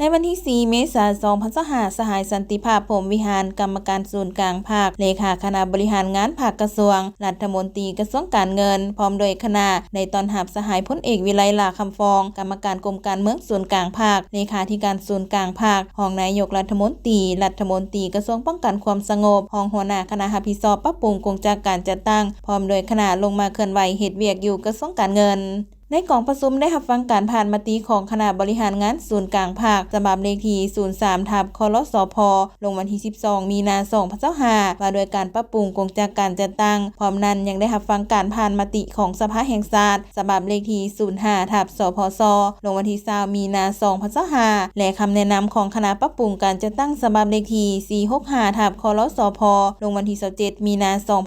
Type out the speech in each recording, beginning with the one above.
ในวันที่ 4 เมษายน 2025 สหายสันติภาพพรหมวิหารกรรมการศูนย์กลางภาคเลขาคณะบริหารงานภาคกระทรวงรัฐมนตรีกระทรวงการเงินพร้อมโดยคณะในตอนหับสหายพลเอกวิไลลาคำฟองกรรมการกรมการเมืองศูนย์กลางภาคเลขาธิการศูนย์กลางภาครองนายกรัฐมนตรีกระทรวงป้องกันความสงบรองหัวหน้าคณะรับผิดชอบปรับปรุงโครงการการจัดตั้งพร้อมโดยคณะลงมาเคลื่อนไหวเฮ็ดเวียกอยู่กระทรวงการเงินในกองประชุมได้รับฟังการผ่านมติของคณะบริหารงานศูนย์กลางภาคฉบับเลขที่ 03/คลสพลงวันที่ 12 มีนาคม 2025ว่าโดยการปรับปรุงโครงการจัดตั้งพร้อมนั้นยังได้รับฟังการผ่านมติของสภาแห่งชาติฉบับเลขที่ 05/สพสลงวันที่ 20 มีนาคม 2025และคำแนะนำของคณะปรับปรุงการจัดตั้งฉบับเลขที่ 465/คลสพลงวันที่ 27 มีนาคม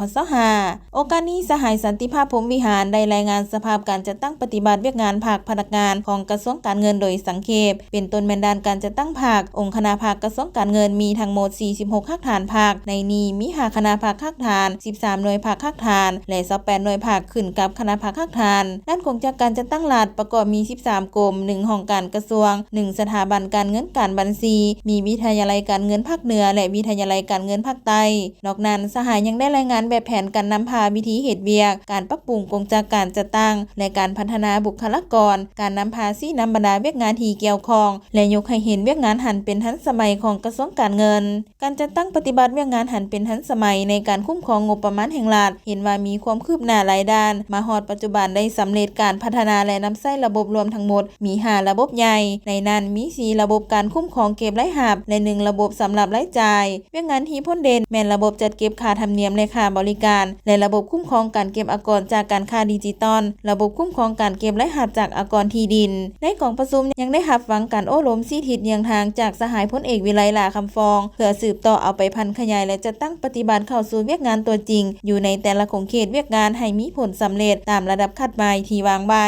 2025โอกาสนี้สหายสันติภาพพรหมวิหารได้รายงานสภาพการจัดตั้งปฏิบัติเวียกงานภาคพนักงานของกระทรวงการเงินโดยสังเขปเป็นต้นแม่นด้านการจัดตั้งภาคองค์คณะภาคกระทรวงการเงินมีทั้งหมด 46 คักฐานภาคในนี้มี5คณะภาคคักฐาน 13 หน่วยภาคคักฐานและ28หน่วยภาคขึ้นกับคณะภาคคักฐานด้านของการจัดตั้งรัฐประกอบมี 13 กรม 1 ห้องการกระทรวง 1 สถาบันการเงินการบัญชีมีวิทยาลัยการเงินภาคเหนือและวิทยาลัยการเงินภาคใต้นอกนั้นสหายยังได้รายงานแบบแผนการนำพาวิธีเหตุเวียกการปรับปรุงโครงการจัดตั้งและการพัฒนาบุคลากรการนำพาซี่นำบรรดาเวียกงานที่เกี่ยวข้องและยกให้เห็นเวียกงานหันเป็นทันสมัยของกระทรวงการเงินการจัดตั้งปฏิบัติเวียกงานหันเป็นทันสมัยในการคุ้มครองงบประมาณแห่งรัฐเห็นว่ามีความคืบหน้าหลายด้านมาฮอดปัจจุบันได้สำเร็จการพัฒนาและนำใช้ระบบรวมทั้งหมดมี5ระบบใหญ่ในนั้นมี4ระบบการคุ้มครองเก็บรายรับและ1ระบบสำหรับรายจ่ายเวียกงานที่พ้นเด่นแม่นระบบจัดเก็บค่าธรรมเนียมและค่าบริการและระบบคุ้มครองการเก็บอากรจากการค้าดิจิตอลระบบคุ้มครองการเก็บรายรับจากอากรที่ดินในกองประชุมยังได้รับฟังการโอ้ล้ม4ทิศเยืองทางจากสหายพลเอกวิไลลาคำฟองเพื่อสืบต่อเอาไปพันขยายและจะตั้งปฏิบัติเข้าสู่เวียกงานตัวจริงอยู่ในแต่ละของเขตเวียกงานให้มีผลสำเร็จตามระดับคาดหมายที่วางไว้